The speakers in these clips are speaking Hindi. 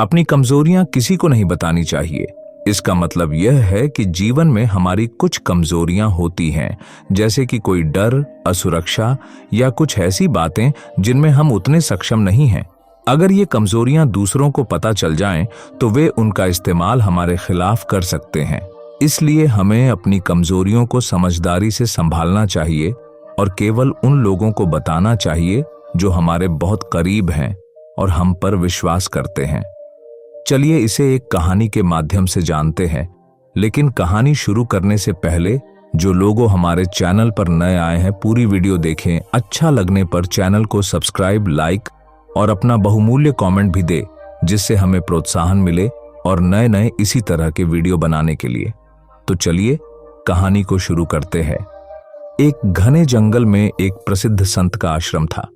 अपनी कमजोरियां किसी को नहीं बतानी चाहिए। इसका मतलब यह है कि जीवन में हमारी कुछ कमजोरियां होती हैं, जैसे कि कोई डर, असुरक्षा या कुछ ऐसी बातें जिनमें हम उतने सक्षम नहीं हैं। अगर ये कमजोरियां दूसरों को पता चल जाएं, तो वे उनका इस्तेमाल हमारे खिलाफ कर सकते हैं। इसलिए हमें अपनी कमजोरियों को समझदारी से संभालना चाहिए और केवल उन लोगों को बताना चाहिए जो हमारे बहुत करीब हैं और हम पर विश्वास करते हैं। चलिए इसे एक कहानी के माध्यम से जानते हैं। लेकिन कहानी शुरू करने से पहले जो लोग हमारे चैनल पर नए आए हैं, पूरी वीडियो देखें। अच्छा लगने पर चैनल को सब्सक्राइब, लाइक और अपना बहुमूल्य कमेंट भी दे, जिससे हमें प्रोत्साहन मिले और नए नए इसी तरह के वीडियो बनाने के लिए। तो चलिए कहानी को शुरू करते हैं। एक घने जंगल में एक प्रसिद्ध संत का आश्रम था।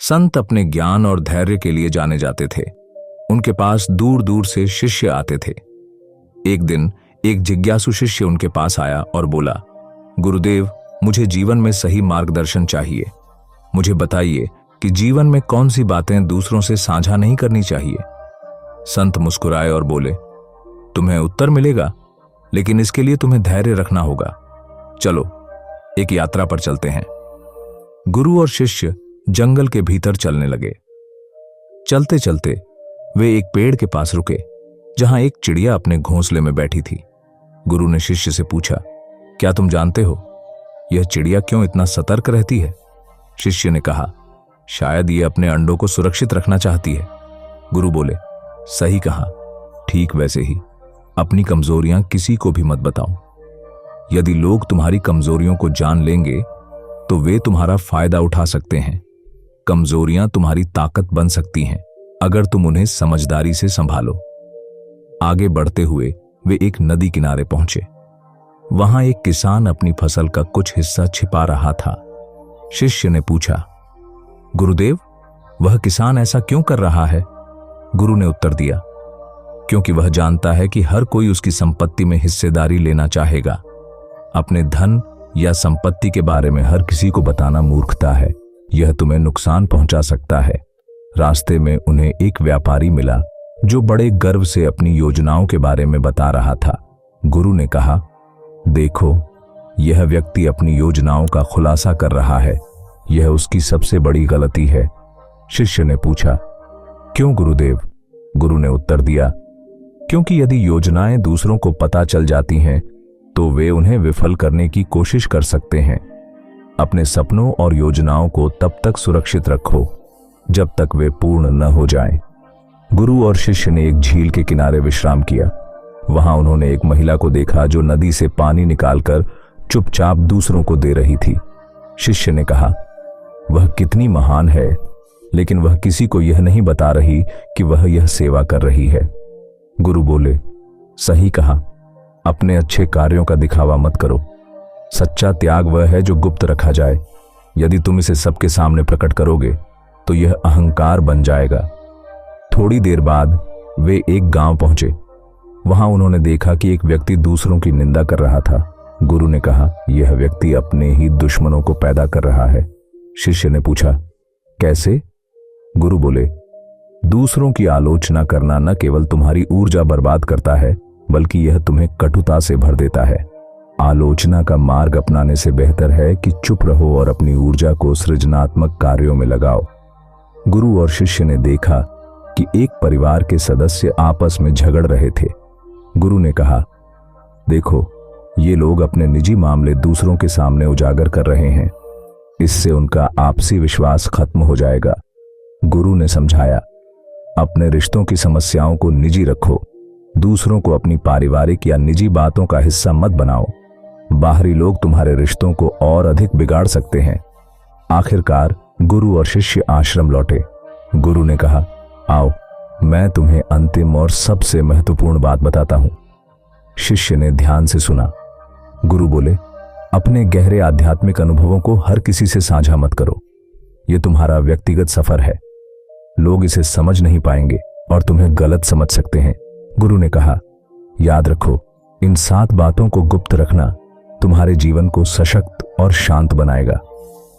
संत अपने ज्ञान और धैर्य के लिए जाने जाते थे। उनके पास दूर दूर से शिष्य आते थे। एक दिन एक जिज्ञासु शिष्य उनके पास आया और बोला, गुरुदेव, मुझे जीवन में सही मार्गदर्शन चाहिए। मुझे बताइए कि जीवन में कौन सी बातें दूसरों से साझा नहीं करनी चाहिए। संत मुस्कुराए और बोले, तुम्हें उत्तर मिलेगा, लेकिन इसके लिए तुम्हें धैर्य रखना होगा। चलो एक यात्रा पर चलते हैं। गुरु और शिष्य जंगल के भीतर चलने लगे। चलते चलते वे एक पेड़ के पास रुके, जहां एक चिड़िया अपने घोंसले में बैठी थी। गुरु ने शिष्य से पूछा, क्या तुम जानते हो यह चिड़िया क्यों इतना सतर्क रहती है? शिष्य ने कहा, शायद ये अपने अंडों को सुरक्षित रखना चाहती है। गुरु बोले, सही कहा। ठीक वैसे ही अपनी कमजोरियां किसी को भी मत बताओ। यदि लोग तुम्हारी कमजोरियों को जान लेंगे तो वे तुम्हारा फायदा उठा सकते हैं। कमजोरियां तुम्हारी ताकत बन सकती हैं अगर तुम उन्हें समझदारी से संभालो। आगे बढ़ते हुए वे एक नदी किनारे पहुंचे। वहां एक किसान अपनी फसल का कुछ हिस्सा छिपा रहा था। शिष्य ने पूछा, गुरुदेव, वह किसान ऐसा क्यों कर रहा है? गुरु ने उत्तर दिया, क्योंकि वह जानता है कि हर कोई उसकी संपत्ति में हिस्सेदारी लेना चाहेगा। अपने धन या संपत्ति के बारे में हर किसी को बताना मूर्खता है। यह तुम्हें नुकसान पहुंचा सकता है। रास्ते में उन्हें एक व्यापारी मिला जो बड़े गर्व से अपनी योजनाओं के बारे में बता रहा था। गुरु ने कहा, देखो, यह व्यक्ति अपनी योजनाओं का खुलासा कर रहा है। यह उसकी सबसे बड़ी गलती है। शिष्य ने पूछा, क्यों गुरुदेव? गुरु ने उत्तर दिया, क्योंकि यदि योजनाएं दूसरों को पता चल जाती हैं तो वे उन्हें विफल करने की कोशिश कर सकते हैं। अपने सपनों और योजनाओं को तब तक सुरक्षित रखो जब तक वे पूर्ण न हो जाएं। गुरु और शिष्य ने एक झील के किनारे विश्राम किया। वहां उन्होंने एक महिला को देखा जो नदी से पानी निकालकर चुपचाप दूसरों को दे रही थी। शिष्य ने कहा, वह कितनी महान है, लेकिन वह किसी को यह नहीं बता रही कि वह यह सेवा कर रही है। गुरु बोले, सही कहा। अपने अच्छे कार्यों का दिखावा मत करो। सच्चा त्याग वह है जो गुप्त रखा जाए। यदि तुम इसे सबके सामने प्रकट करोगे तो यह अहंकार बन जाएगा। थोड़ी देर बाद वे एक गांव पहुंचे। वहां उन्होंने देखा कि एक व्यक्ति दूसरों की निंदा कर रहा था। गुरु ने कहा, यह व्यक्ति अपने ही दुश्मनों को पैदा कर रहा है। शिष्य ने पूछा, कैसे? गुरु बोले, दूसरों की आलोचना करना न केवल तुम्हारी ऊर्जा बर्बाद करता है, बल्कि यह तुम्हें कटुता से भर देता है। आलोचना का मार्ग अपनाने से बेहतर है कि चुप रहो और अपनी ऊर्जा को सृजनात्मक कार्यों में लगाओ। गुरु और शिष्य ने देखा कि एक परिवार के सदस्य आपस में झगड़ रहे थे। गुरु ने कहा, देखो, ये लोग अपने निजी मामले दूसरों के सामने उजागर कर रहे हैं। इससे उनका आपसी विश्वास खत्म हो जाएगा। गुरु ने समझाया, अपने रिश्तों की समस्याओं को निजी रखो। दूसरों को अपनी पारिवारिक या निजी बातों का हिस्सा मत बनाओ। बाहरी लोग तुम्हारे रिश्तों को और अधिक बिगाड़ सकते हैं। आखिरकार गुरु और शिष्य आश्रम लौटे। गुरु ने कहा, आओ, मैं तुम्हें अंतिम और सबसे महत्वपूर्ण बात बताता हूं। शिष्य ने ध्यान से सुना। गुरु बोले, अपने गहरे आध्यात्मिक अनुभवों को हर किसी से साझा मत करो। यह तुम्हारा व्यक्तिगत सफर है। लोग इसे समझ नहीं पाएंगे और तुम्हें गलत समझ सकते हैं। गुरु ने कहा, याद रखो, इन 7 बातों को गुप्त रखना तुम्हारे जीवन को सशक्त और शांत बनाएगा।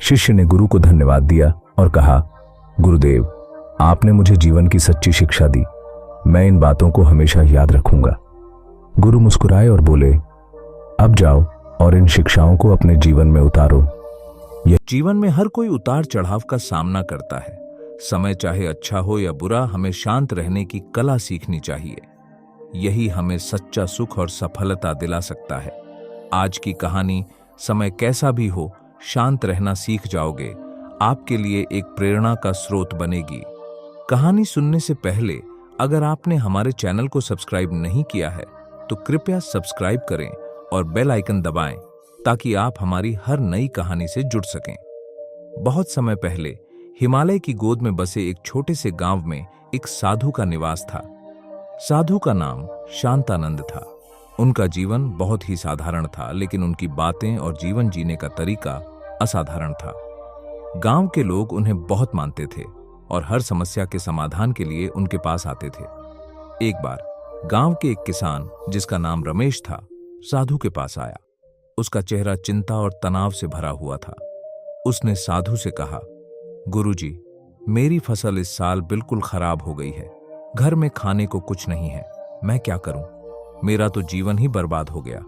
शिष्य ने गुरु को धन्यवाद दिया और कहा, गुरुदेव, आपने मुझे जीवन की सच्ची शिक्षा दी। मैं इन बातों को हमेशा याद रखूंगा। गुरु मुस्कुराए और बोले, अब जाओ और इन शिक्षाओं को अपने जीवन में उतारो। यह जीवन में हर कोई उतार चढ़ाव का सामना करता है। समय चाहे अच्छा हो या बुरा, हमें शांत रहने की कला सीखनी चाहिए। यही हमें सच्चा सुख और सफलता दिला सकता है। आज की कहानी, समय कैसा भी हो, शांत रहना सीख जाओगे, आपके लिए एक प्रेरणा का स्रोत बनेगी। कहानी सुनने से पहले अगर आपने हमारे चैनल को सब्सक्राइब नहीं किया है तो कृपया सब्सक्राइब करें और बेल आइकन दबाएं ताकि आप हमारी हर नई कहानी से जुड़ सकें। बहुत समय पहले हिमालय की गोद में बसे एक छोटे से गांव में एक साधु का निवास था। साधु का नाम शांतानंद था। उनका जीवन बहुत ही साधारण था, लेकिन उनकी बातें और जीवन जीने का तरीका असाधारण था। गांव के लोग उन्हें बहुत मानते थे और हर समस्या के समाधान के लिए उनके पास आते थे। एक बार गांव के एक किसान, जिसका नाम रमेश था, साधु के पास आया। उसका चेहरा चिंता और तनाव से भरा हुआ था। उसने साधु से कहा, गुरुजी, मेरी फसल इस साल बिल्कुल खराब हो गई है। घर में खाने को कुछ नहीं है। मैं क्या करूं? मेरा तो जीवन ही बर्बाद हो गया।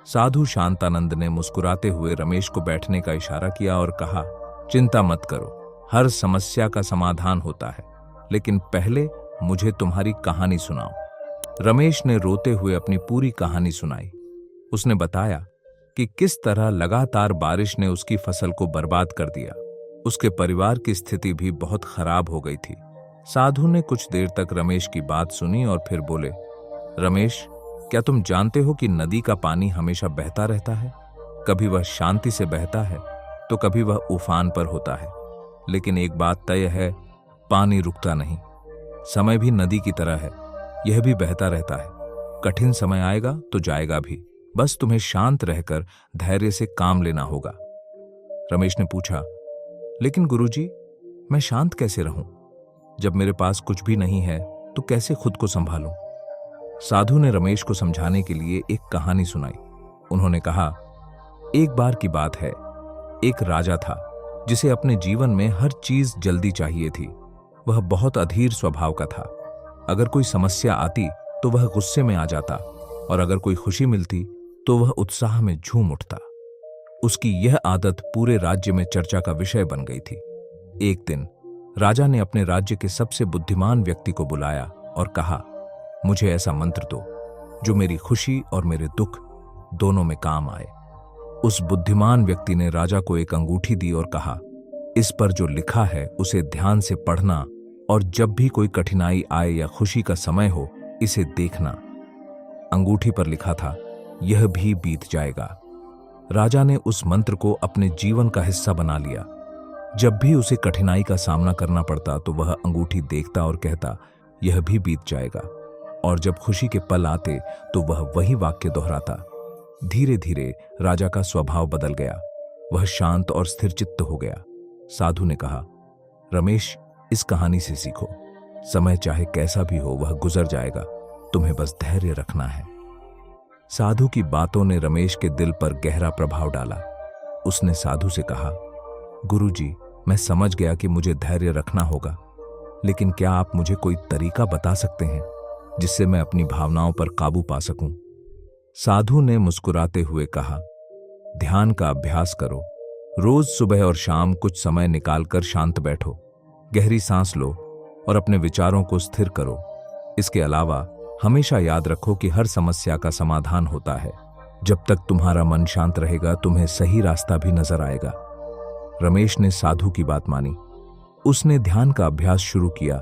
साधु शांतानंद ने मुस्कुराते हुए रमेश को बैठने का इशारा किया और कहा, चिंता मत करो, हर समस्या का समाधान होता है, लेकिन पहले मुझे तुम्हारी कहानी सुनाओ। रमेश ने रोते हुए अपनी पूरी कहानी सुनाई। उसने बताया कि किस तरह लगातार बारिश ने उसकी फसल को बर्बाद कर दिया। उसके परिवार की स्थिति भी बहुत खराब हो गई थी। साधु ने कुछ देर तक रमेश की बात सुनी और फिर बोले, रमेश, क्या तुम जानते हो कि नदी का पानी हमेशा बहता रहता है? कभी वह शांति से बहता है तो कभी वह उफान पर होता है, लेकिन एक बात तय है, पानी रुकता नहीं। समय भी नदी की तरह है, यह भी बहता रहता है। कठिन समय आएगा तो जाएगा भी, बस तुम्हें शांत रहकर धैर्य से काम लेना होगा। रमेश ने पूछा, लेकिन गुरुजी, मैं शांत कैसे रहूं? जब मेरे पास कुछ भी नहीं है तो कैसे खुद को संभालूं? साधु ने रमेश को समझाने के लिए एक कहानी सुनाई। उन्होंने कहा, एक बार की बात है, एक राजा था जिसे अपने जीवन में हर चीज जल्दी चाहिए थी। वह बहुत अधीर स्वभाव का था। अगर कोई समस्या आती तो वह गुस्से में आ जाता और अगर कोई खुशी मिलती तो वह उत्साह में झूम उठता। उसकी यह आदत पूरे राज्य में चर्चा का विषय बन गई थी। एक दिन राजा ने अपने राज्य के सबसे बुद्धिमान व्यक्ति को बुलाया और कहा, मुझे ऐसा मंत्र दो जो मेरी खुशी और मेरे दुख दोनों में काम आए। उस बुद्धिमान व्यक्ति ने राजा को एक अंगूठी दी और कहा, इस पर जो लिखा है उसे ध्यान से पढ़ना और जब भी कोई कठिनाई आए या खुशी का समय हो, इसे देखना। अंगूठी पर लिखा था, यह भी बीत जाएगा। राजा ने उस मंत्र को अपने जीवन का हिस्सा बना लिया। जब भी उसे कठिनाई का सामना करना पड़ता तो वह अंगूठी देखता और कहता, यह भी बीत जाएगा, और जब खुशी के पल आते तो वह वही वाक्य दोहराता। धीरे धीरे राजा का स्वभाव बदल गया। वह शांत और स्थिर चित्त हो गया। साधु ने कहा, रमेश, इस कहानी से सीखो, समय चाहे कैसा भी हो वह गुजर जाएगा, तुम्हें बस धैर्य रखना है। साधु की बातों ने रमेश के दिल पर गहरा प्रभाव डाला। उसने साधु से कहा, गुरुजी, मैं समझ गया कि मुझे धैर्य रखना होगा, लेकिन क्या आप मुझे कोई तरीका बता सकते हैं जिससे मैं अपनी भावनाओं पर काबू पा सकूं? साधु ने मुस्कुराते हुए कहा, ध्यान का अभ्यास करो। रोज सुबह और शाम कुछ समय निकालकर शांत बैठो, गहरी सांस लो और अपने विचारों को स्थिर करो। इसके अलावा हमेशा याद रखो कि हर समस्या का समाधान होता है। जब तक तुम्हारा मन शांत रहेगा, तुम्हें सही रास्ता भी नजर आएगा। रमेश ने साधु की बात मानी। उसने ध्यान का अभ्यास शुरू किया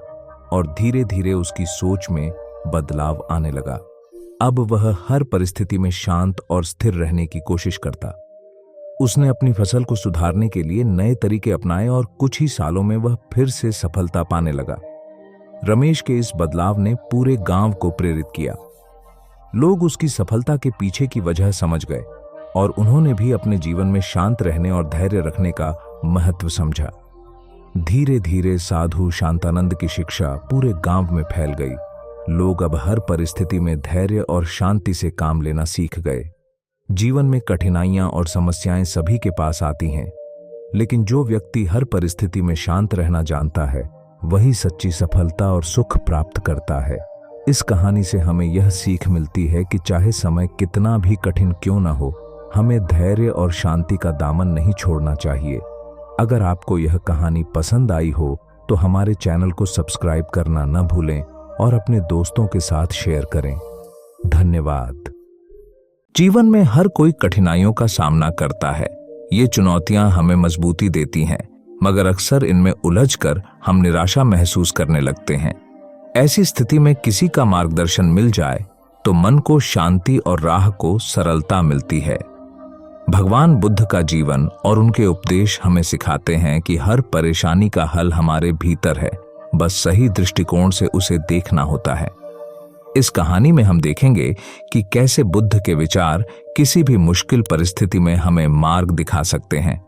और धीरे धीरे उसकी सोच में बदलाव आने लगा। अब वह हर परिस्थिति में शांत और स्थिर रहने की कोशिश करता। उसने अपनी फसल को सुधारने के लिए नए तरीके अपनाए और कुछ ही सालों में वह फिर से सफलता पाने लगा। रमेश के इस बदलाव ने पूरे गांव को प्रेरित किया। लोग उसकी सफलता के पीछे की वजह समझ गए और उन्होंने भी अपने जीवन में शांत रहने और धैर्य रखने का महत्व समझा। धीरे धीरे साधु शांतानंद की शिक्षा पूरे गांव में फैल गई। लोग अब हर परिस्थिति में धैर्य और शांति से काम लेना सीख गए। जीवन में कठिनाइयां और समस्याएं सभी के पास आती हैं, लेकिन जो व्यक्ति हर परिस्थिति में शांत रहना जानता है, वही सच्ची सफलता और सुख प्राप्त करता है। इस कहानी से हमें यह सीख मिलती है कि चाहे समय कितना भी कठिन क्यों न हो, हमें धैर्य और शांति का दामन नहीं छोड़ना चाहिए। अगर आपको यह कहानी पसंद आई हो तो हमारे चैनल को सब्सक्राइब करना न भूलें और अपने दोस्तों के साथ शेयर करें। धन्यवाद। जीवन में हर कोई कठिनाइयों का सामना करता है। ये चुनौतियां हमें मजबूती देती हैं, मगर अक्सर इनमें उलझकर हम निराशा महसूस करने लगते हैं। ऐसी स्थिति में किसी का मार्गदर्शन मिल जाए तो मन को शांति और राह को सरलता मिलती है। भगवान बुद्ध का जीवन और उनके उपदेश हमें सिखाते हैं कि हर परेशानी का हल हमारे भीतर है, बस सही दृष्टिकोण से उसे देखना होता है। इस कहानी में हम देखेंगे कि कैसे बुद्ध के विचार किसी भी मुश्किल परिस्थिति में हमें मार्ग दिखा सकते हैं।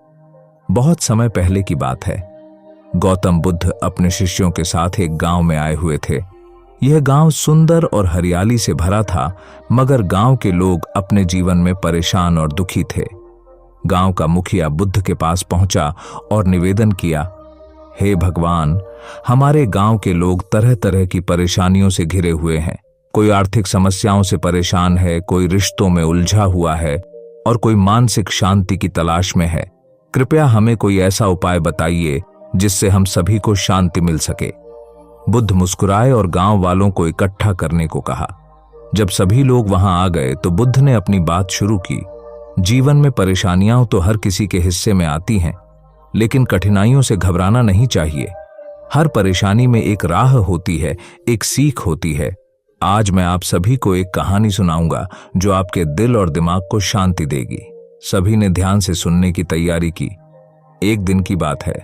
बहुत समय पहले की बात है। गौतम बुद्ध अपने शिष्यों के साथ एक गांव में आए हुए थे। यह गांव सुंदर और हरियाली से भरा था, मगर गांव के लोग अपने जीवन में परेशान और दुखी थे। गांव का मुखिया बुद्ध के पास पहुंचा और निवेदन किया, हे भगवान, हमारे गांव के लोग तरह तरह की परेशानियों से घिरे हुए हैं। कोई आर्थिक समस्याओं से परेशान है, कोई रिश्तों में उलझा हुआ है और कोई मानसिक शांति की तलाश में है। कृपया हमें कोई ऐसा उपाय बताइए जिससे हम सभी को शांति मिल सके। बुद्ध मुस्कुराए और गांव वालों को इकट्ठा करने को कहा। जब सभी लोग वहां आ गए तो बुद्ध ने अपनी बात शुरू की। जीवन में परेशानियां तो हर किसी के हिस्से में आती हैं, लेकिन कठिनाइयों से घबराना नहीं चाहिए। हर परेशानी में एक राह होती है, एक सीख होती है। आज मैं आप सभी को एक कहानी सुनाऊंगा जो आपके दिल और दिमाग को शांति देगी। सभी ने ध्यान से सुनने की तैयारी की। एक दिन की बात है।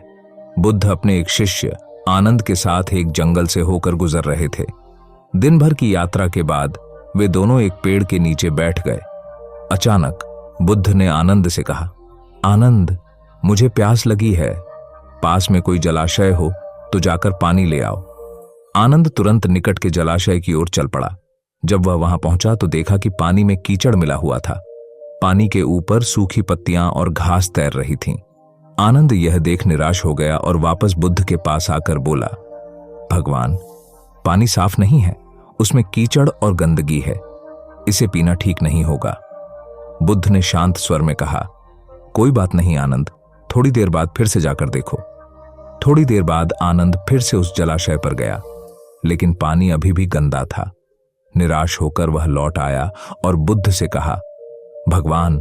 बुद्ध अपने एक शिष्य आनंद के साथ एक जंगल से होकर गुजर रहे थे। दिन भर की यात्रा के बाद वे दोनों एक पेड़ के नीचे बैठ गए। अचानक बुद्ध ने आनंद से कहा, आनंद, मुझे प्यास लगी है। पास में कोई जलाशय हो तो जाकर पानी ले आओ। आनंद तुरंत निकट के जलाशय की ओर चल पड़ा। जब वह वहां पहुंचा तो देखा कि पानी में कीचड़ मिला हुआ था। पानी के ऊपर सूखी पत्तियां और घास तैर रही थीं। आनंद यह देख निराश हो गया और वापस बुद्ध के पास आकर बोला, भगवान, पानी साफ नहीं है, उसमें कीचड़ और गंदगी है, इसे पीना ठीक नहीं होगा। बुद्ध ने शांत स्वर में कहा, कोई बात नहीं आनंद, थोड़ी देर बाद फिर से जाकर देखो। थोड़ी देर बाद आनंद फिर से उस जलाशय पर गया, लेकिन पानी अभी भी गंदा था। निराश होकर वह लौट आया और बुद्ध से कहा, भगवान,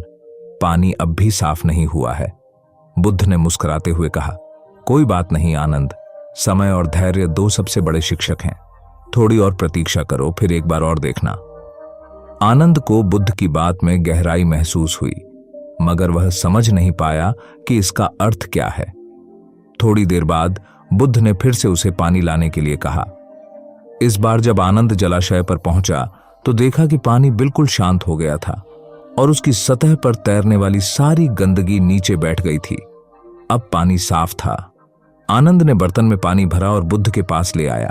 पानी अब भी साफ नहीं हुआ है। बुद्ध ने मुस्कुराते हुए कहा, कोई बात नहीं आनंद, समय और धैर्य दो सबसे बड़े शिक्षक हैं। थोड़ी और प्रतीक्षा करो, फिर एक बार और देखना। आनंद को बुद्ध की बात में गहराई महसूस हुई, मगर वह समझ नहीं पाया कि इसका अर्थ क्या है। थोड़ी देर बाद बुद्ध ने फिर से उसे पानी लाने के लिए कहा। इस बार जब आनंद जलाशय पर पहुंचा तो देखा कि पानी बिल्कुल शांत हो गया था और उसकी सतह पर तैरने वाली सारी गंदगी नीचे बैठ गई थी। अब पानी साफ था। आनंद ने बर्तन में पानी भरा और बुद्ध के पास ले आया।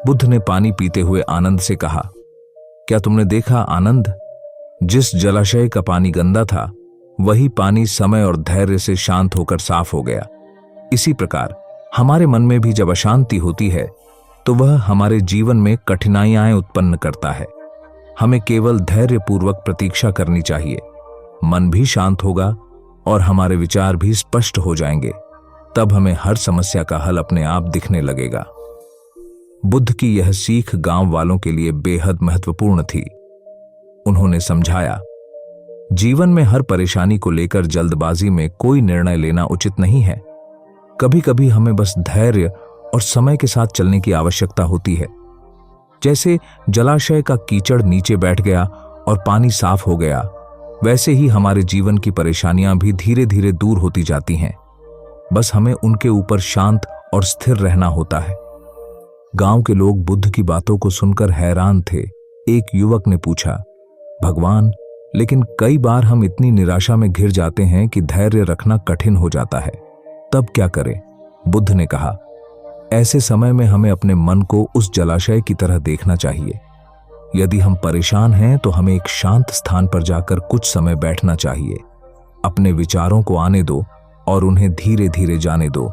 बुद्ध ने पानी पीते हुए आनंद से कहा, क्या तुमने देखा आनंद, जिस जलाशय का पानी गंदा था वही पानी समय और धैर्य से शांत होकर साफ हो गया। इसी प्रकार हमारे मन में भी जब अशांति होती है तो वह हमारे जीवन में कठिनाइयां उत्पन्न करता है। हमें केवल धैर्यपूर्वक प्रतीक्षा करनी चाहिए। मन भी शांत होगा और हमारे विचार भी स्पष्ट हो जाएंगे। तब हमें हर समस्या का हल अपने आप दिखने लगेगा। बुद्ध की यह सीख गांव वालों के लिए बेहद महत्वपूर्ण थी। उन्होंने समझाया, जीवन में हर परेशानी को लेकर जल्दबाजी में कोई निर्णय लेना उचित नहीं है। कभी कभी हमें बस धैर्य और समय के साथ चलने की आवश्यकता होती है। जैसे जलाशय का कीचड़ नीचे बैठ गया और पानी साफ हो गया, वैसे ही हमारे जीवन की परेशानियां भी धीरे धीरे दूर होती जाती हैं। बस हमें उनके ऊपर शांत और स्थिर रहना होता है। गांव के लोग बुद्ध की बातों को सुनकर हैरान थे। एक युवक ने पूछा, भगवान, लेकिन कई बार हम इतनी निराशा में घिर जाते हैं कि धैर्य रखना कठिन हो जाता है, तब क्या करें? बुद्ध ने कहा, ऐसे समय में हमें अपने मन को उस जलाशय की तरह देखना चाहिए। यदि हम परेशान हैं तो हमें एक शांत स्थान पर जाकर कुछ समय बैठना चाहिए। अपने विचारों को आने दो और उन्हें धीरे धीरे जाने दो।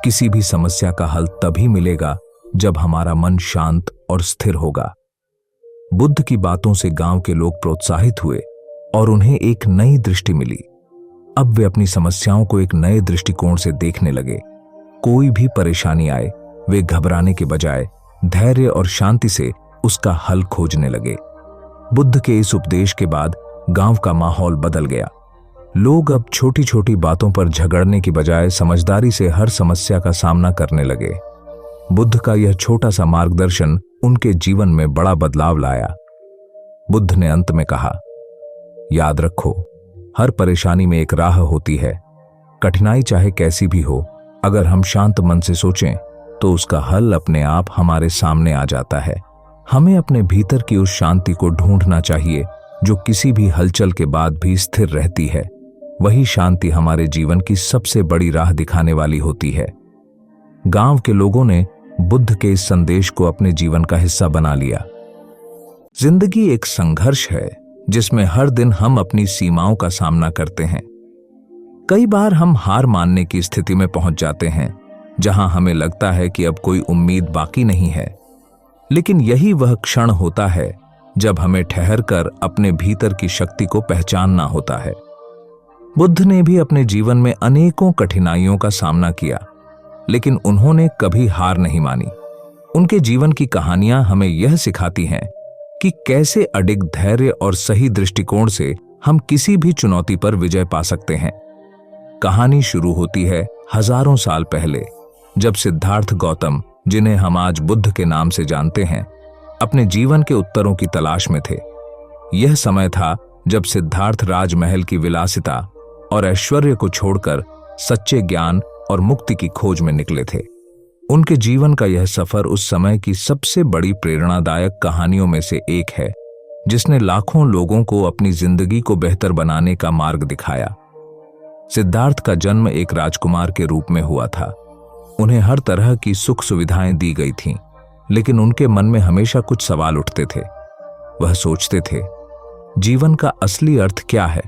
किसी भी समस्या का हल तभी मिलेगा जब हमारा मन शांत और स्थिर होगा। बुद्ध की बातों से गांव के लोग प्रोत्साहित हुए और उन्हें एक नई दृष्टि मिली। अब वे अपनी समस्याओं को एक नए दृष्टिकोण से देखने लगे। कोई भी परेशानी आए, वे घबराने के बजाय धैर्य और शांति से उसका हल खोजने लगे। बुद्ध के इस उपदेश के बाद गांव का माहौल बदल गया। लोग अब छोटी छोटी बातों पर झगड़ने की बजाय समझदारी से हर समस्या का सामना करने लगे। बुद्ध का यह छोटा सा मार्गदर्शन उनके जीवन में बड़ा बदलाव लाया। बुद्ध ने अंत में कहा, याद रखो, हर परेशानी में एक राह होती है। कठिनाई चाहे कैसी भी हो, अगर हम शांत मन से सोचें तो उसका हल अपने आप हमारे सामने आ जाता है। हमें अपने भीतर की उस शांति को ढूंढना चाहिए जो किसी भी हलचल के बाद भी स्थिर रहती है। वही शांति हमारे जीवन की सबसे बड़ी राह दिखाने वाली होती है। गांव के लोगों ने बुद्ध के इस संदेश को अपने जीवन का हिस्सा बना लिया। जिंदगी एक संघर्ष है जिसमें हर दिन हम अपनी सीमाओं का सामना करते हैं। कई बार हम हार मानने की स्थिति में पहुंच जाते हैं, जहां हमें लगता है कि अब कोई उम्मीद बाकी नहीं है। लेकिन यही वह क्षण होता है जब हमें ठहरकर अपने भीतर की शक्ति को पहचानना होता है। बुद्ध ने भी अपने जीवन में अनेकों कठिनाइयों का सामना किया, लेकिन उन्होंने कभी हार नहीं मानी। उनके जीवन की कहानियां हमें यह सिखाती हैं कि कैसे अडिग धैर्य और सही दृष्टिकोण से हम किसी भी चुनौती पर विजय पा सकते हैं। कहानी शुरू होती है हजारों साल पहले, जब सिद्धार्थ गौतम, जिन्हें हम आज बुद्ध के नाम से जानते हैं, अपने जीवन के उत्तरों की तलाश में थे। यह समय था जब सिद्धार्थ राजमहल की विलासिता और ऐश्वर्य को छोड़कर सच्चे ज्ञान और मुक्ति की खोज में निकले थे। उनके जीवन का यह सफर उस समय की सबसे बड़ी प्रेरणादायक कहानियों में से एक है, जिसने लाखों लोगों को अपनी जिंदगी को बेहतर बनाने का मार्ग दिखाया। सिद्धार्थ का जन्म एक राजकुमार के रूप में हुआ था। उन्हें हर तरह की सुख सुविधाएं दी गई थीं, लेकिन उनके मन में हमेशा कुछ सवाल उठते थे। वह सोचते थे, जीवन का असली अर्थ क्या है?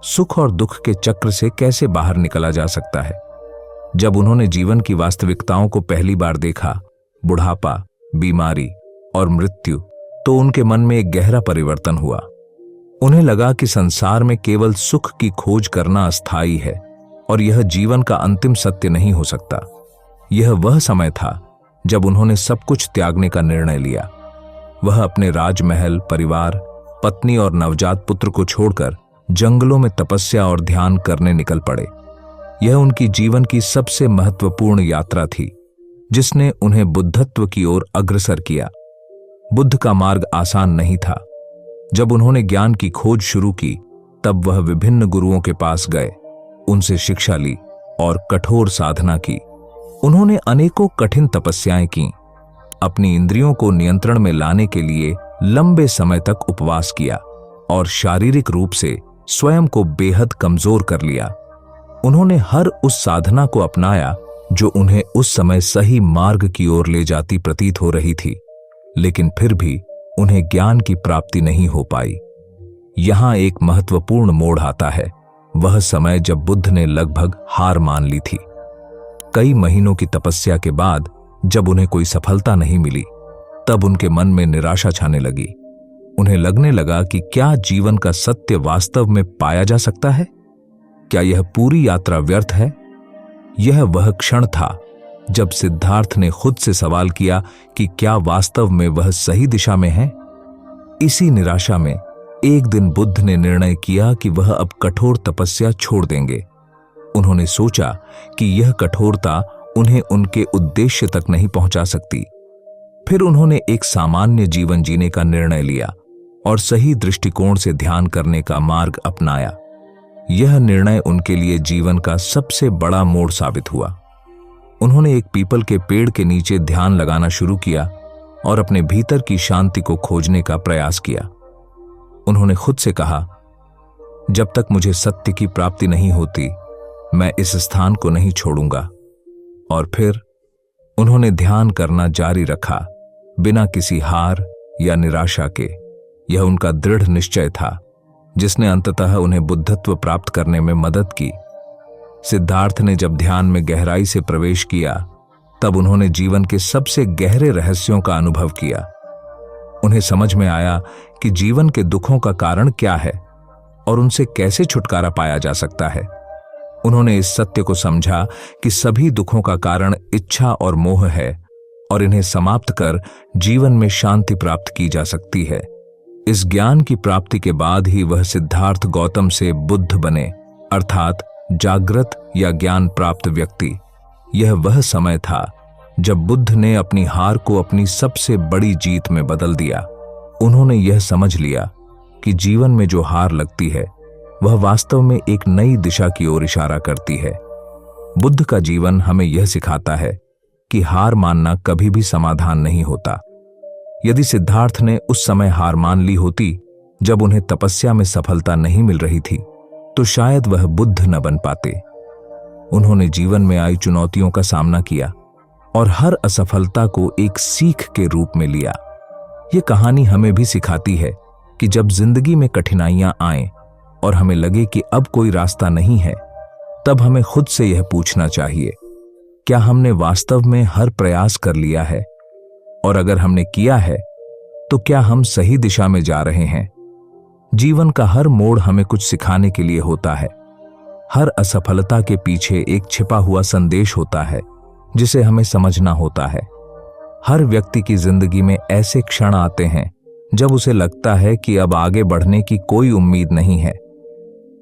सुख और दुख के चक्र से कैसे बाहर निकला जा सकता है? जब उन्होंने जीवन की वास्तविकताओं को पहली बार देखा, बुढ़ापा, बीमारी और मृत्यु, तो उनके मन में एक गहरा परिवर्तन हुआ। उन्हें लगा कि संसार में केवल सुख की खोज करना अस्थायी है और यह जीवन का अंतिम सत्य नहीं हो सकता। यह वह समय था जब उन्होंने सब कुछ त्यागने का निर्णय लिया। वह अपने राजमहल, परिवार, पत्नी और नवजात पुत्र को छोड़कर जंगलों में तपस्या और ध्यान करने निकल पड़े। यह उनकी जीवन की सबसे महत्वपूर्ण यात्रा थी, जिसने उन्हें बुद्धत्व की ओर अग्रसर किया। बुद्ध का मार्ग आसान नहीं था। जब उन्होंने ज्ञान की खोज शुरू की, तब वह विभिन्न गुरुओं के पास गए, उनसे शिक्षा ली और कठोर साधना की। उन्होंने अनेकों कठिन तपस्याएं की, अपनी इंद्रियों को नियंत्रण में लाने के लिए लंबे समय तक उपवास किया और शारीरिक रूप से स्वयं को बेहद कमजोर कर लिया। उन्होंने हर उस साधना को अपनाया जो उन्हें उस समय सही मार्ग की ओर ले जाती प्रतीत हो रही थी, लेकिन फिर भी उन्हें ज्ञान की प्राप्ति नहीं हो पाई। यहां एक महत्वपूर्ण मोड़ आता है, वह समय जब बुद्ध ने लगभग हार मान ली थी। कई महीनों की तपस्या के बाद जब उन्हें कोई सफलता नहीं मिली, तब उनके मन में निराशा छाने लगी। उन्हें लगने लगा कि क्या जीवन का सत्य वास्तव में पाया जा सकता है? क्या यह पूरी यात्रा व्यर्थ है? यह वह क्षण था जब सिद्धार्थ ने खुद से सवाल किया कि क्या वास्तव में वह सही दिशा में है? इसी निराशा में एक दिन बुद्ध ने निर्णय किया कि वह अब कठोर तपस्या छोड़ देंगे। उन्होंने सोचा कि यह कठोरता उन्हें उनके उद्देश्य तक नहीं पहुंचा सकती। फिर उन्होंने एक सामान्य जीवन जीने का निर्णय लिया और सही दृष्टिकोण से ध्यान करने का मार्ग अपनाया। यह निर्णय उनके लिए जीवन का सबसे बड़ा मोड़ साबित हुआ। उन्होंने एक पीपल के पेड़ के नीचे ध्यान लगाना शुरू किया और अपने भीतर की शांति को खोजने का प्रयास किया। उन्होंने खुद से कहा, जब तक मुझे सत्य की प्राप्ति नहीं होती, मैं इस स्थान को नहीं छोड़ूंगा। और फिर उन्होंने ध्यान करना जारी रखा, बिना किसी हार या निराशा के। यह उनका दृढ़ निश्चय था, जिसने अंततः उन्हें बुद्धत्व प्राप्त करने में मदद की। सिद्धार्थ ने जब ध्यान में गहराई से प्रवेश किया, तब उन्होंने जीवन के सबसे गहरे रहस्यों का अनुभव किया। उन्हें समझ में आया कि जीवन के दुखों का कारण क्या है और उनसे कैसे छुटकारा पाया जा सकता है। उन्होंने इस सत्य को समझा कि सभी दुखों का कारण इच्छा और मोह है और इन्हें समाप्त कर जीवन में शांति प्राप्त की जा सकती है। इस ज्ञान की प्राप्ति के बाद ही वह सिद्धार्थ गौतम से बुद्ध बने, अर्थात जागृत या ज्ञान प्राप्त व्यक्ति। यह वह समय था जब बुद्ध ने अपनी हार को अपनी सबसे बड़ी जीत में बदल दिया। उन्होंने यह समझ लिया कि जीवन में जो हार लगती है वह वास्तव में एक नई दिशा की ओर इशारा करती है। बुद्ध का जीवन हमें यह सिखाता है कि हार मानना कभी भी समाधान नहीं होता। यदि सिद्धार्थ ने उस समय हार मान ली होती जब उन्हें तपस्या में सफलता नहीं मिल रही थी, तो शायद वह बुद्ध न बन पाते। उन्होंने जीवन में आई चुनौतियों का सामना किया और हर असफलता को एक सीख के रूप में लिया। यह कहानी हमें भी सिखाती है कि जब जिंदगी में कठिनाइयां आएं और हमें लगे कि अब कोई रास्ता नहीं है, तब हमें खुद से यह पूछना चाहिए, क्या हमने वास्तव में हर प्रयास कर लिया है? और अगर हमने किया है, तो क्या हम सही दिशा में जा रहे हैं? जीवन का हर मोड़ हमें कुछ सिखाने के लिए होता है। हर असफलता के पीछे एक छिपा हुआ संदेश होता है जिसे हमें समझना होता है। हर व्यक्ति की जिंदगी में ऐसे क्षण आते हैं जब उसे लगता है कि अब आगे बढ़ने की कोई उम्मीद नहीं है।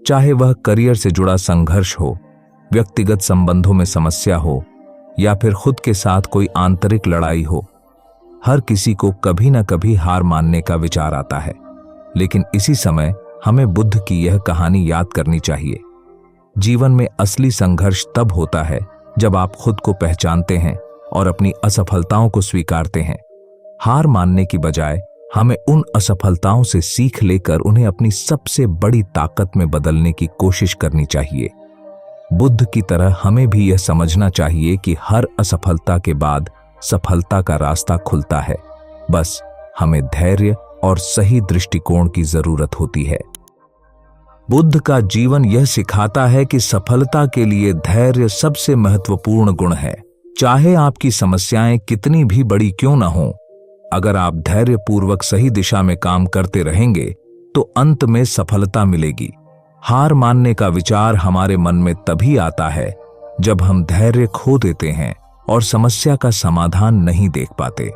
चाहे वह करियर से जुड़ा संघर्ष हो, व्यक्तिगत संबंधों में समस्या हो या फिर खुद के साथ कोई आंतरिक लड़ाई हो, हर किसी को कभी न कभी हार मानने का विचार आता है। लेकिन इसी समय हमें बुद्ध की यह कहानी याद करनी चाहिए। जीवन में असली संघर्ष तब होता है जब आप खुद को पहचानते हैं और अपनी असफलताओं को स्वीकारते हैं। हार मानने की बजाय हमें उन असफलताओं से सीख लेकर उन्हें अपनी सबसे बड़ी ताकत में बदलने की कोशिश करनी चाहिए। बुद्ध की तरह हमें भी यह समझना चाहिए कि हर असफलता के बाद सफलता का रास्ता खुलता है। बस हमें धैर्य और सही दृष्टिकोण की जरूरत होती है। बुद्ध का जीवन यह सिखाता है कि सफलता के लिए धैर्य सबसे महत्वपूर्ण गुण है। चाहे आपकी समस्याएं कितनी भी बड़ी क्यों न हों, अगर आप धैर्यपूर्वक सही दिशा में काम करते रहेंगे तो अंत में सफलता मिलेगी। हार मानने का विचार हमारे मन में तभी आता है जब हम धैर्य खो देते हैं और समस्या का समाधान नहीं देख पाते।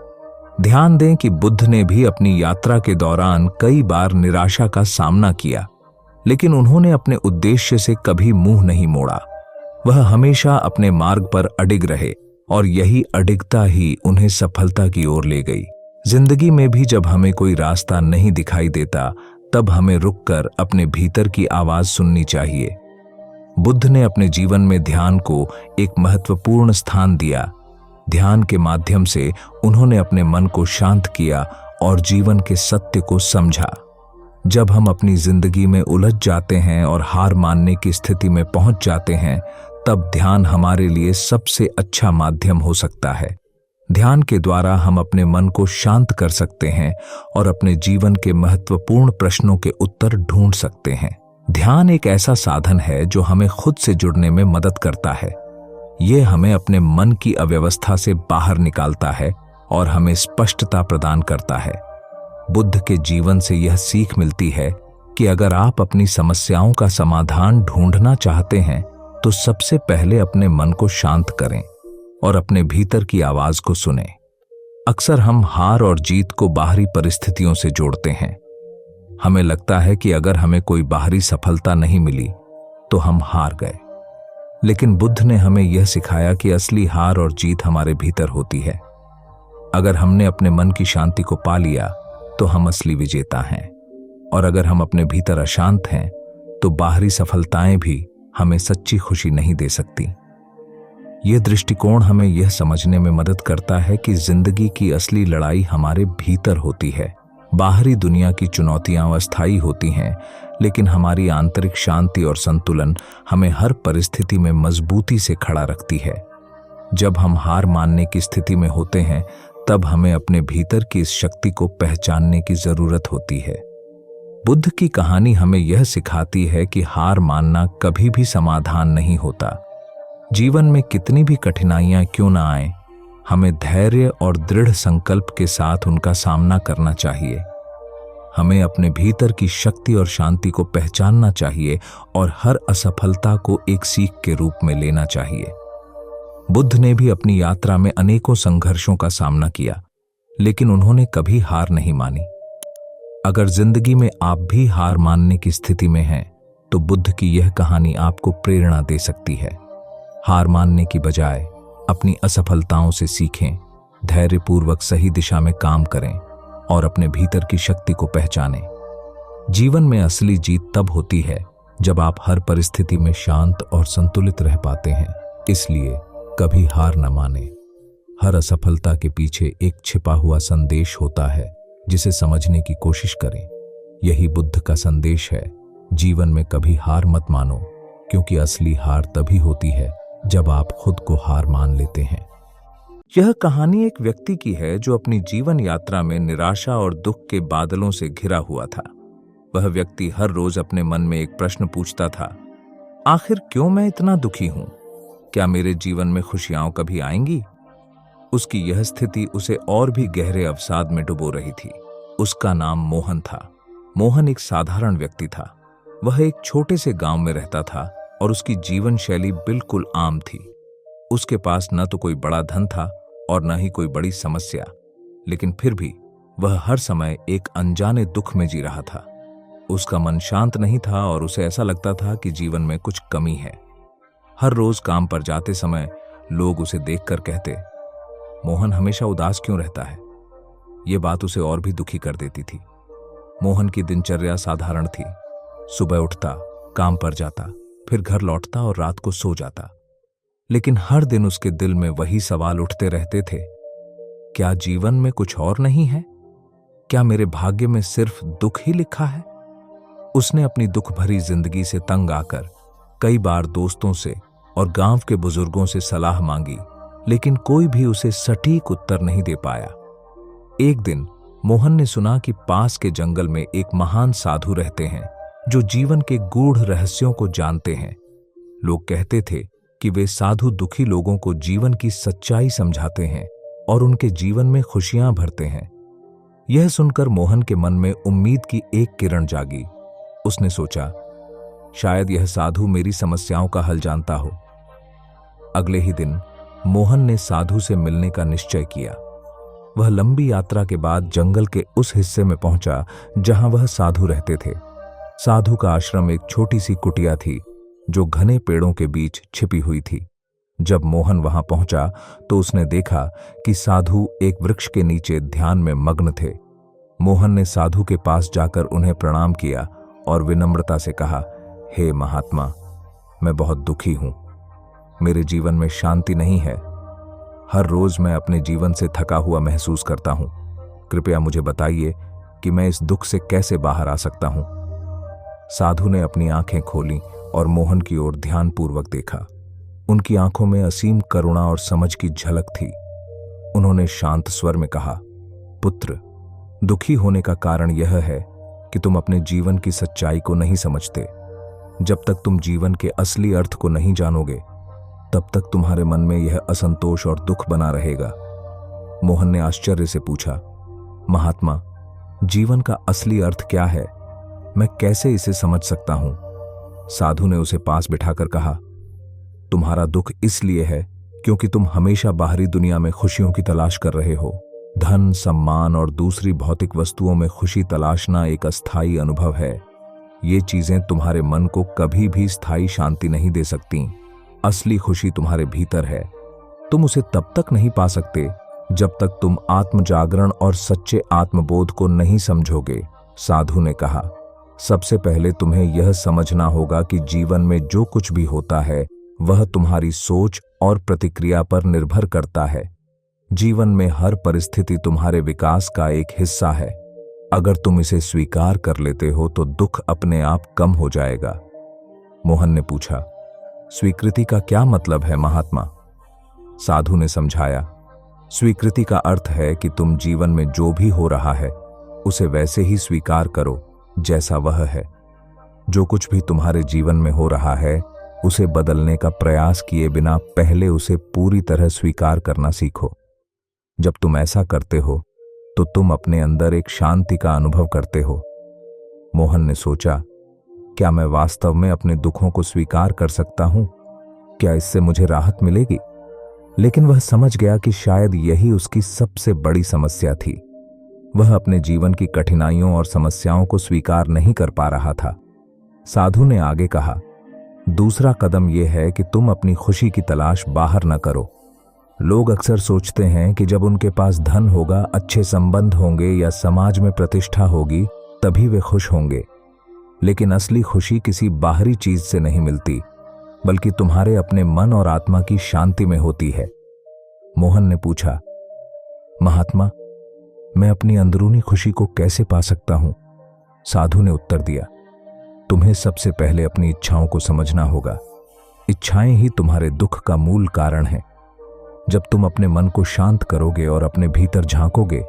ध्यान दें कि बुद्ध ने भी अपनी यात्रा के दौरान कई बार निराशा का सामना किया, लेकिन उन्होंने अपने उद्देश्य से कभी मुंह नहीं मोड़ा। वह हमेशा अपने मार्ग पर अडिग रहे और यही अडिगता ही उन्हें सफलता की ओर ले गई। जिंदगी में भी जब हमें कोई रास्ता नहीं दिखाई देता, तब हमें रुककर अपने भीतर की आवाज सुननी चाहिए। बुद्ध ने अपने जीवन में ध्यान को एक महत्वपूर्ण स्थान दिया। ध्यान के माध्यम से उन्होंने अपने मन को शांत किया और जीवन के सत्य को समझा। जब हम अपनी जिंदगी में उलझ जाते हैं और हार मानने की स्थिति में पहुंच जाते हैं, तब ध्यान हमारे लिए सबसे अच्छा माध्यम हो सकता है। ध्यान के द्वारा हम अपने मन को शांत कर सकते हैं और अपने जीवन के महत्वपूर्ण प्रश्नों के उत्तर ढूंढ सकते हैं। ध्यान एक ऐसा साधन है जो हमें खुद से जुड़ने में मदद करता है। यह हमें अपने मन की अव्यवस्था से बाहर निकालता है और हमें स्पष्टता प्रदान करता है। बुद्ध के जीवन से यह सीख मिलती है कि अगर आप अपनी समस्याओं का समाधान ढूंढना चाहते हैं, तो सबसे पहले अपने मन को शांत करें और अपने भीतर की आवाज को सुनें। अक्सर हम हार और जीत को बाहरी परिस्थितियों से जोड़ते हैं। हमें लगता है कि अगर हमें कोई बाहरी सफलता नहीं मिली तो हम हार गए। लेकिन बुद्ध ने हमें यह सिखाया कि असली हार और जीत हमारे भीतर होती है। अगर हमने अपने मन की शांति को पा लिया तो हम असली विजेता हैं, और अगर हम अपने भीतर अशांत हैं तो बाहरी सफलताएं भी हमें सच्ची खुशी नहीं दे सकती। यह दृष्टिकोण हमें यह समझने में मदद करता है कि जिंदगी की असली लड़ाई हमारे भीतर होती है। बाहरी दुनिया की चुनौतियां अस्थायी होती हैं, लेकिन हमारी आंतरिक शांति और संतुलन हमें हर परिस्थिति में मजबूती से खड़ा रखती है। जब हम हार मानने की स्थिति में होते हैं, तब हमें अपने भीतर की इस शक्ति को पहचानने की जरूरत होती है। बुद्ध की कहानी हमें यह सिखाती है कि हार मानना कभी भी समाधान नहीं होता। जीवन में कितनी भी कठिनाइयां क्यों ना आएं, हमें धैर्य और दृढ़ संकल्प के साथ उनका सामना करना चाहिए। हमें अपने भीतर की शक्ति और शांति को पहचानना चाहिए और हर असफलता को एक सीख के रूप में लेना चाहिए। बुद्ध ने भी अपनी यात्रा में अनेकों संघर्षों का सामना किया, लेकिन उन्होंने कभी हार नहीं मानी। अगर जिंदगी में आप भी हार मानने की स्थिति में हैं, तो बुद्ध की यह कहानी आपको प्रेरणा दे सकती है। हार मानने की बजाय अपनी असफलताओं से सीखें, धैर्यपूर्वक सही दिशा में काम करें और अपने भीतर की शक्ति को पहचानें। जीवन में असली जीत तब होती है जब आप हर परिस्थिति में शांत और संतुलित रह पाते हैं। इसलिए कभी हार न मानें। हर असफलता के पीछे एक छिपा हुआ संदेश होता है, जिसे समझने की कोशिश करें। यही बुद्ध का संदेश है। जीवन में कभी हार मत मानो, क्योंकि असली हार तभी होती है जब आप खुद को हार मान लेते हैं। यह कहानी एक व्यक्ति की है जो अपनी जीवन यात्रा में निराशा और दुख के बादलों से घिरा हुआ था। वह व्यक्ति हर रोज अपने मन में एक प्रश्न पूछता था, आखिर क्यों मैं इतना दुखी हूं? क्या मेरे जीवन में खुशियां कभी आएंगी? उसकी यह स्थिति उसे और भी गहरे अवसाद में डुबो रही थी। उसका नाम मोहन था। मोहन एक साधारण व्यक्ति था। वह एक छोटे से गांव में रहता था और उसकी जीवन शैली बिल्कुल आम थी। उसके पास न तो कोई बड़ा धन था और न ही कोई बड़ी समस्या, लेकिन फिर भी वह हर समय एक अनजाने दुख में जी रहा था। उसका मन शांत नहीं था और उसे ऐसा लगता था कि जीवन में कुछ कमी है। हर रोज काम पर जाते समय लोग उसे देखकर कहते, मोहन हमेशा उदास क्यों रहता है? ये बात उसे और भी दुखी कर देती थी। मोहन की दिनचर्या साधारण थी। सुबह उठता, काम पर जाता, फिर घर लौटता और रात को सो जाता। लेकिन हर दिन उसके दिल में वही सवाल उठते रहते थे, क्या जीवन में कुछ और नहीं है? क्या मेरे भाग्य में सिर्फ दुख ही लिखा है? उसने अपनी दुख भरी जिंदगी से तंग आकर कई बार दोस्तों से और गांव के बुजुर्गों से सलाह मांगी, लेकिन कोई भी उसे सटीक उत्तर नहीं दे पाया। एक दिन मोहन ने सुना कि पास के जंगल में एक महान साधु रहते हैं जो जीवन के गूढ़ रहस्यों को जानते हैं। लोग कहते थे कि वे साधु दुखी लोगों को जीवन की सच्चाई समझाते हैं और उनके जीवन में खुशियां भरते हैं। यह सुनकर मोहन के मन में उम्मीद की एक किरण जागी। उसने सोचा, शायद यह साधु मेरी समस्याओं का हल जानता हो। अगले ही दिन मोहन ने साधु से मिलने का निश्चय किया। वह लंबी यात्रा के बाद जंगल के उस हिस्से में पहुंचा जहां वह साधु रहते थे। साधु का आश्रम एक छोटी सी कुटिया थी जो घने पेड़ों के बीच छिपी हुई थी। जब मोहन वहां पहुंचा तो उसने देखा कि साधु एक वृक्ष के नीचे ध्यान में मग्न थे। मोहन ने साधु के पास जाकर उन्हें प्रणाम किया और विनम्रता से कहा, हे महात्मा, मैं बहुत दुखी हूं। मेरे जीवन में शांति नहीं है। हर रोज मैं अपने जीवन से थका हुआ महसूस करता हूं। कृपया मुझे बताइए कि मैं इस दुख से कैसे बाहर आ सकता हूं। साधु ने अपनी आंखें खोलीं और मोहन की ओर ध्यानपूर्वक देखा। उनकी आंखों में असीम करुणा और समझ की झलक थी। उन्होंने शांत स्वर में कहा, पुत्र, दुखी होने का कारण यह है कि तुम अपने जीवन की सच्चाई को नहीं समझते। जब तक तुम जीवन के असली अर्थ को नहीं जानोगे, तब तक तुम्हारे मन में यह असंतोष और दुख बना रहेगा। मोहन ने आश्चर्य से पूछा, महात्मा, जीवन का असली अर्थ क्या है? मैं कैसे इसे समझ सकता हूं? साधु ने उसे पास बिठाकर कहा, तुम्हारा दुख इसलिए है क्योंकि तुम हमेशा बाहरी दुनिया में खुशियों की तलाश कर रहे हो। धन, सम्मान और दूसरी भौतिक वस्तुओं में खुशी तलाशना एक अस्थायी अनुभव है। ये चीजें तुम्हारे मन को कभी भी स्थायी शांति नहीं दे सकती। असली खुशी तुम्हारे भीतर है। तुम उसे तब तक नहीं पा सकते जब तक तुम आत्मजागरण और सच्चे आत्मबोध को नहीं समझोगे। साधु ने कहा, सबसे पहले तुम्हें यह समझना होगा कि जीवन में जो कुछ भी होता है वह तुम्हारी सोच और प्रतिक्रिया पर निर्भर करता है। जीवन में हर परिस्थिति तुम्हारे विकास का एक हिस्सा है। अगर तुम इसे स्वीकार कर लेते हो तो दुख अपने आप कम हो जाएगा। मोहन ने पूछा, स्वीकृति का क्या मतलब है महात्मा? साधु ने समझाया, स्वीकृति का अर्थ है कि तुम जीवन में जो भी हो रहा है उसे वैसे ही स्वीकार करो जैसा वह है। जो कुछ भी तुम्हारे जीवन में हो रहा है उसे बदलने का प्रयास किए बिना पहले उसे पूरी तरह स्वीकार करना सीखो। जब तुम ऐसा करते हो तो तुम अपने अंदर एक शांति का अनुभव करते हो। मोहन ने सोचा, क्या मैं वास्तव में अपने दुखों को स्वीकार कर सकता हूं? क्या इससे मुझे राहत मिलेगी? लेकिन वह समझ गया कि शायद यही उसकी सबसे बड़ी समस्या थी। वह अपने जीवन की कठिनाइयों और समस्याओं को स्वीकार नहीं कर पा रहा था। साधु ने आगे कहा, दूसरा कदम यह है कि तुम अपनी खुशी की तलाश बाहर न करो। लोग अक्सर सोचते हैं कि जब उनके पास धन होगा, अच्छे संबंध होंगे या समाज में प्रतिष्ठा होगी, तभी वे खुश होंगे। लेकिन असली खुशी किसी बाहरी चीज से नहीं मिलती, बल्कि तुम्हारे अपने मन और आत्मा की शांति में होती है। मोहन ने पूछा, महात्मा, मैं अपनी अंदरूनी खुशी को कैसे पा सकता हूं? साधु ने उत्तर दिया, तुम्हें सबसे पहले अपनी इच्छाओं को समझना होगा। इच्छाएं ही तुम्हारे दुख का मूल कारण है। जब तुम अपने मन को शांत करोगे और अपने भीतर झांकोगे,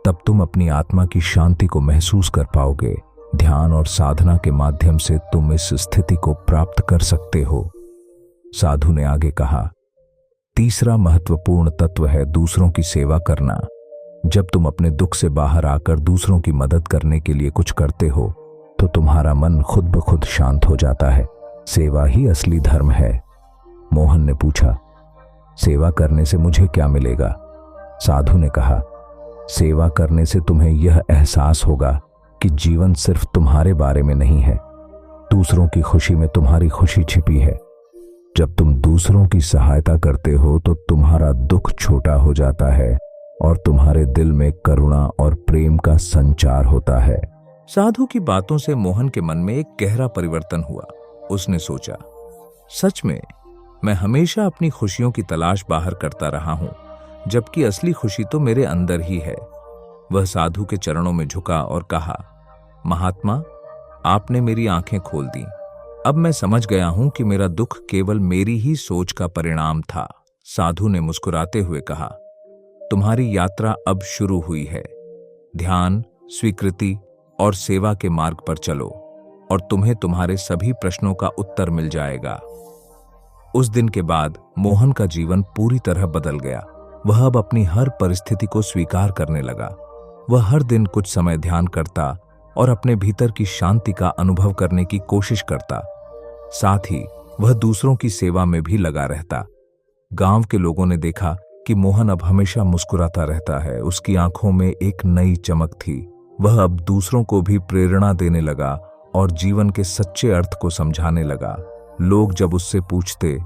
तब तुम अपनी आत्मा की शांति को महसूस कर पाओगे। ध्यान और साधना के माध्यम से तुम इस स्थिति को प्राप्त कर सकते हो। साधु ने आगे कहा, तीसरा महत्वपूर्ण तत्व है दूसरों की सेवा करना। जब तुम अपने दुख से बाहर आकर दूसरों की मदद करने के लिए कुछ करते हो, तो तुम्हारा मन खुद ब खुद शांत हो जाता है। सेवा ही असली धर्म है। मोहन ने पूछा, सेवा करने से मुझे क्या मिलेगा? साधु ने कहा, सेवा करने से तुम्हें यह एहसास होगा कि जीवन सिर्फ तुम्हारे बारे में नहीं है। दूसरों की खुशी में तुम्हारी खुशी छिपी है। जब तुम दूसरों की सहायता करते हो तो तुम्हारा दुख छोटा हो जाता है और तुम्हारे दिल में करुणा और प्रेम का संचार होता है। साधु की बातों से मोहन के मन में एक गहरा परिवर्तन हुआ। उसने सोचा, सच में मैं हमेशा अपनी खुशियों की तलाश बाहर करता रहा हूं, जबकि असली खुशी तो मेरे अंदर ही है। वह साधु के चरणों में झुका और कहा, महात्मा, आपने मेरी आंखें खोल दी। अब मैं समझ गया हूं कि मेरा दुख केवल मेरी ही सोच का परिणाम था। साधु ने मुस्कुराते हुए कहा, तुम्हारी यात्रा अब शुरू हुई है। ध्यान, स्वीकृति और सेवा के मार्ग पर चलो और तुम्हें तुम्हारे सभी प्रश्नों का उत्तर मिल जाएगा। उस दिन के बाद मोहन का जीवन पूरी तरह बदल गया। वह अब अपनी हर परिस्थिति को स्वीकार करने लगा। वह हर दिन कुछ समय ध्यान करता और अपने भीतर की शांति का अनुभव करने की कोशिश करता। साथ ही वह दूसरों की सेवा में भी लगा रहता। गांव के लोगों ने देखा कि मोहन अब हमेशा मुस्कुराता रहता है। उसकी आंखों में एक नई चमक थी। वह अब दूसरों को भी प्रेरणा देने लगा और जीवन के सच्चे अर्थ को समझाने लगा। लोग जब उससे पूछते,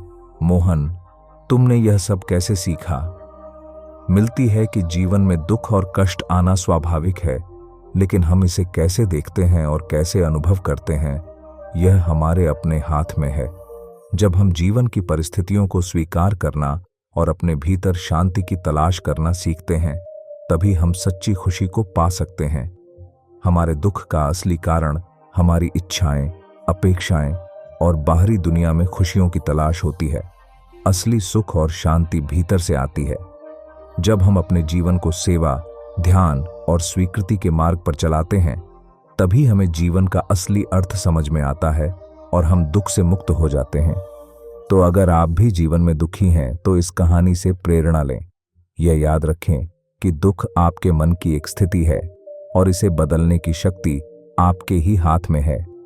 मोहन, तुमने यह सब कैसे सीखा? मिलती है कि जीवन में दुख और कष्ट आना स्वाभाविक है, लेकिन हम इसे कैसे देखते हैं और कैसे अनुभव करते हैं, यह हमारे अपने हाथ में है। जब हम जीवन की परिस्थितियों को स्वीकार करना और अपने भीतर शांति की तलाश करना सीखते हैं, तभी हम सच्ची खुशी को पा सकते हैं। हमारे दुख का असली कारण हमारी इच्छाएं, अपेक्षाएं और बाहरी दुनिया में खुशियों की तलाश होती है। असली सुख और शांति भीतर से आती है। जब हम अपने जीवन को सेवा, ध्यान और स्वीकृति के मार्ग पर चलाते हैं, तभी हमें जीवन का असली अर्थ समझ में आता है और हम दुख से मुक्त हो जाते हैं। तो अगर आप भी जीवन में दुखी हैं, तो इस कहानी से प्रेरणा लें। यह याद रखें कि दुख आपके मन की एक स्थिति है और इसे बदलने की शक्ति आपके ही हाथ में है।